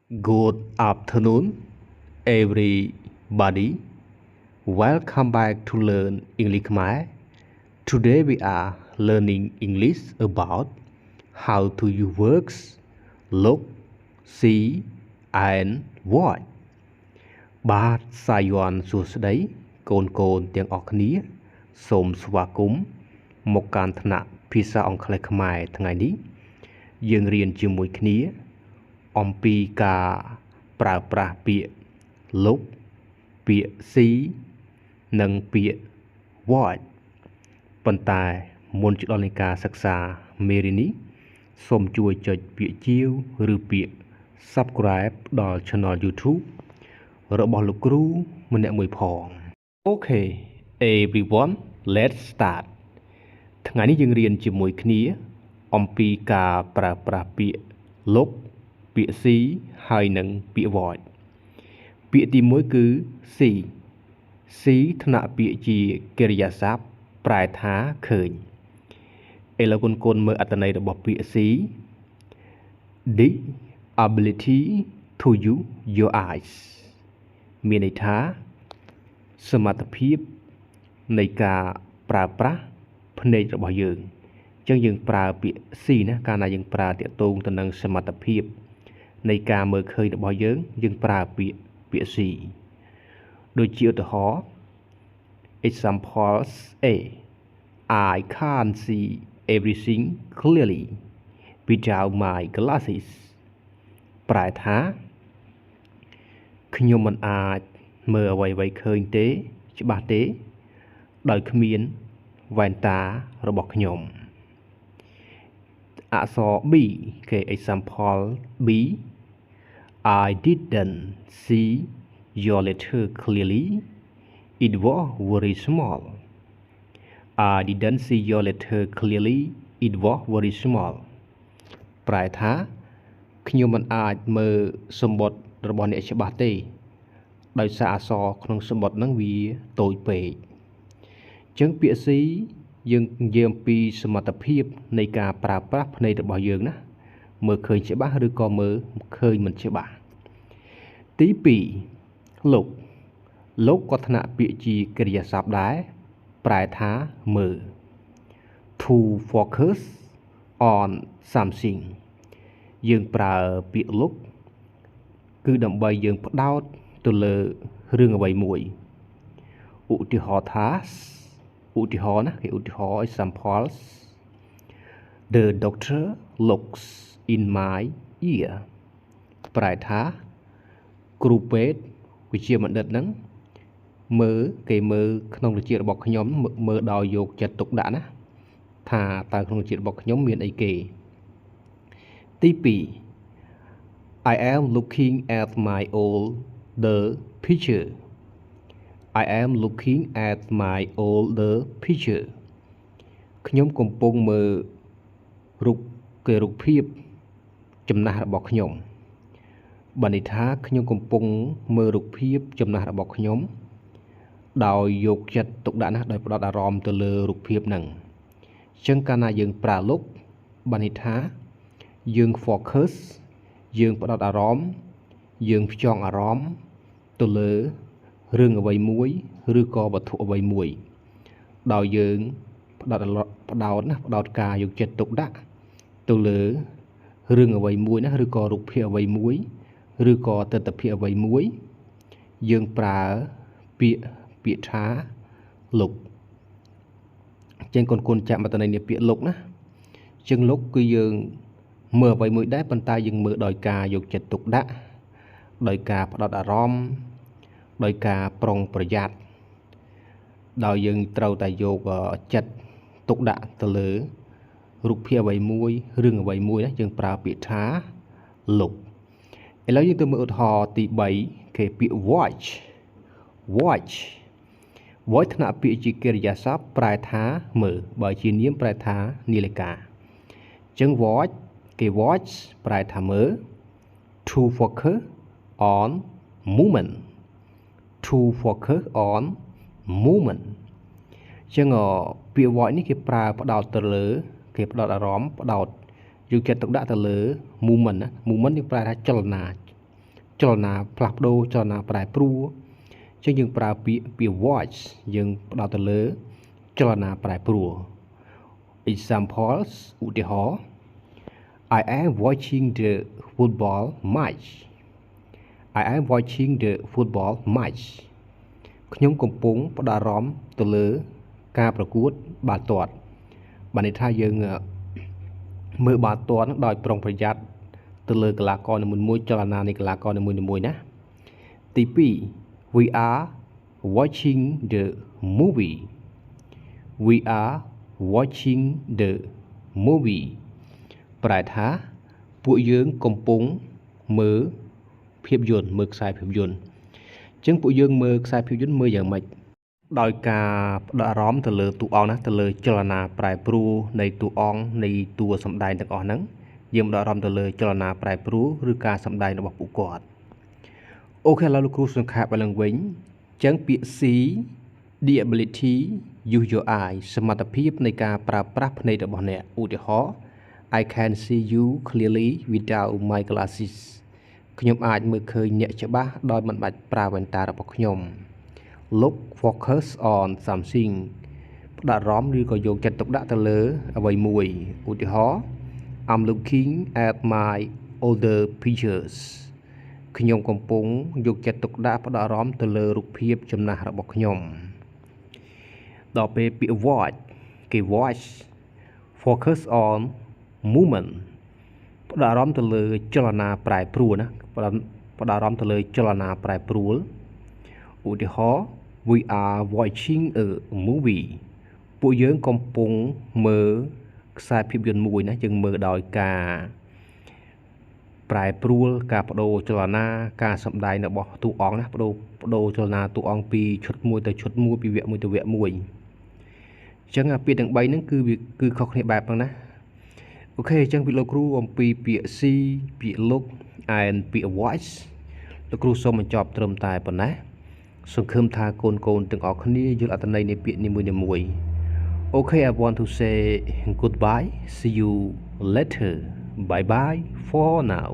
Good afternoon, everybody. Welcome back to Learn English Khmer. Today we are learning English about how to use words look, see, and watch. បាទសាយ័ន្តសួស្តីកូនកូនទាំងអស់គ្នាសូមស្វាគមន៍មកកាន់ថ្នាក់ភាសាអង់គ្លេសខ្មែរថ្ងៃនេះយើងរៀនជាមួយគ្នាអំពីការប្រើប្រាស់ពាក្យ look ពាក្យ see និងពាក្យ watch ប៉ុន្តែមុនទៅដល់នៃការសិក្សាមេរៀននេះសូមជួយចុចពាក្យជាវឬពាក្យ subscribe ដល់ Channel YouTube របស់លោកគ្រូម្នាក់មួយផង Okay everyone let's start ថ្ងៃនេះយើងរៀនជាមួយគ្នាអំពីការប្រើប្រាស់ពាក្យ look ពាក្យ see ហើយនិងពាក្យ watch ពាក្យទី1គឺ see see ថ្នាក់ពាក្យជាកិរិយាសព្ទប្រែថាឃើញឥឡូវគុនមើលអត្ថន័យរបស់ពាក្យ see the ability to use your eyes មានន័យថាសមត្ថភាពនៃការប្រើប្រាស់ភ្នែករបស់យើងអញ្ចឹងយើងប្រើពាក្យ see ណាកាលណាយើងប្រើទាក់ទងទៅនឹងសមត្ថភាពនៃការមើលឃើញរបស់យើងប្រើពាក្យ see ដូចជាឧទាហរណ៍ examples A I can't see everything clearly without my glasses ប្រែថាខ្ញុំមិនអាចមើលអ្វីៗឃើញទេច្បាស់ទេដោយគ្មានវ៉ែនតារបស់ខ្ញុំអក្សរ B គេ example B I didn't see your letter clearly it was very small I didn't see your letter clearly it was very small ប្រែថាខ្ញុំមិនអាចមើលសម្បត្តិរបស់អ្នកច្បាស់ទេដោយសារអក្សរក្នុងសម្បត្តិហ្នឹងវាតូចពេកអញ្ចឹងពាក្យ see យើងនិយាយអំពីសមត្ថភាពនៃការប្រើប្រាស់ភ្នែករបស់យើងណាមើលឃើញច្បាស់ឬក៏មើលឃើញមិនច្បាស់ទី2 look look ក៏ថ្នាក់ពាក្យជាកិរិយាសព្ទដែរប្រែថាមើល to focus on something យើងប្រើពាក្យ look គឺដើម្បីយើងផ្ដោតទៅលើរឿងអ្វីមួយឧទាហរណ៍ថាឧទាហរណ៍ណាគេឧទាហរណ៍ examples The doctor looks in my ear ប្រែថាគ្រូពេទ្យវិជ្ជាបណ្ឌិតហ្នឹងមើលក្នុងវិជ្ជារបស់ខ្ញុំមើលដោយយកចិត្តទុកដាក់ណាថាតើក្នុងវិជ្ជារបស់ខ្ញុំមានអីគេទី2 I am looking at my older picture I am looking at my older picture ខ្ញុំកំពុងមើលរូបភាពចំណាស់របស់ខ្ញុំបានន័យថាខ្ញុំកំពុងមើលរូបភាពចំណាស់របស់ខ្ញុំដោយយកចិត្តទុកដាក់ណាដោយផ្ដោតអារម្មណ៍ទៅលើរូបភាពហ្នឹងអញ្ចឹងកាលណាយើងប្រើ look បានន័យថាយើង focus យើងផ្ដោតអារម្មណ៍យើងផ្ចង់អារម្មណ៍ទៅលើរឿងអ្វីមួយឬក៏វត្ថុអ្វីមួយដោយយើងផ្ដោតការយកចិត្តទុកដាក់ទៅលើរឿងអ្វីមួយណាឬក៏រូបភាពអ្វីមួយឬក៏ទិដ្ឋភាពអ្វីមួយយើងប្រើពាក្យថា look អញ្ចឹងកូនចាំអត្ថន័យនៃពាក្យ look ណាអញ្ចឹង look គឺយើងមើលអ្វីមួយដែរប៉ុន្តែយើងមើលដោយការយកចិត្តទុកដាក់ដោយការផ្ដោតអារម្មណ៍ដោយការប្រុងប្រយ័ត្នដោយយើងត្រូវតែយកចិត្តទុកដាក់ទៅលើរូបភាពអ្វីមួយរឿងអ្វីមួយណាយើងប្រើពាក្យថា look ឥឡូវយើងទៅមើលឧទាហរណ៍ទី3គេពាក្យ watch watch ថ្នាក់ពាក្យជាកិរិយាសព្ទប្រែថាមើលបើជានាមប្រែថានាឡិកាអញ្ចឹង watch គេ watch ប្រែថាមើល to focus on movement to focus on movement អញ្ចឹងពាក្យ watch នេះគេប្រើផ្ដោតទៅលើគេផ្ដោតអារម្មណ៍ផ្ដោតយកចិត្តទុកដាក់ទៅលើ movement ណា movement នេះប្រែថាចលនា ចលនាផ្លាស់ប្ដូរចលនាប្រែប្រួលចឹងយើងប្រើពាក្យ watch យើងផ្ដោតទៅលើចលនាប្រែប្រួល examples ឧទាហរណ៍ I am watching the football match I am watching the football match ខ្ញុំកំពុងផ្ដោតអារម្មណ៍ទៅលើការប្រកួតបាល់ទាត់បានន័យថាយើងមើលបាល់ទាត់ដោយប្រុងប្រយ័ត្នទៅលើកីឡាករនីមួយៗចលនានៃកីឡាករនីមួយៗណាទី2 we are watching the movie we are watching the movie ប្រែថាពួកយើងកំពុងមើលភាពយន្តមើលខ្សែភាពយន្តអញ្ចឹងពួកយើងមើលខ្សែភាពយន្តមើលយ៉ាងម៉េចដោយការផ្ដោតអារម្មណ៍ទៅលើតួអង្គណាទៅលើចលនាប្រែប្រួលនៃតួអង្គនៃតួសម្ដែងទាំងអស់ហ្នឹងយើងផ្ដោតអារម្មណ៍ទៅលើចលនាប្រែប្រួលឬការសម្ដែងរបស់ពួកគាត់អូខេឥឡូវលោកគ្រូសង្ខេបឲ្យឡើងវិញអញ្ចឹងពាក្យ see the ability use your eye សមត្ថភាពនៃការប្រើប្រាស់ភ្នែករបស់អ្នកឧទាហរណ៍ I can see you clearly without my glasses ខ្ញុំអាចមើលឃើញអ្នកច្បាស់ដោយមិនបាច់ប្រើវ៉ែនតារបស់ខ្ញុំ Look focus on something ផ្ដោតអារម្មណ៍ឬក៏យកចិត្តទុកដាក់ទៅលើអ្វីមួយឧទាហរណ៍ I'm looking at my older pictures ខ្ញុំកំពុងយកចិត្តទុកដាក់ផ្ដោតអារម្មណ៍ទៅលើរូបភាពចំណាស់របស់ខ្ញុំដល់ពេលពាក្យ watch គេ watch focus on movement ផ្ដោតអារម្មណ៍ទៅលើចលនាប្រែប្រួលណាផ្ដោតអារម្មណ៍ទៅលើចលនាប្រែប្រួលឧទាហរណ៍ we are watching a movie ពួកយើងកំពុងមើលខ្សែភាពយន្តមួយណាយើងមើលដោយការប្រែប្រួលការបដូរចលនាការសម្ដែងរបស់តួអង្គណាបដូរចលនាតួអង្គពីឈុតមួយទៅឈុតមួយពីវគ្គមួយទៅវគ្គមួយអញ្ចឹងពាក្យទាំង3ហ្នឹងគឺខុសគ្នាបែបហ្នឹងណាអូខេអញ្ចឹងពីលោកគ្រូអំពីពាក្យ see ពាក្យ look and ពាក្យ watch លោកគ្រូសូមបញ្ចប់ត្រឹមតែប៉ុណ្ណេះសង្ឃឹមថាកូនទាំងអស់គ្នាយល់អត្ថន័យនៃពាក្យនីមួយៗអូខេ I want to say goodbye see you later bye bye for now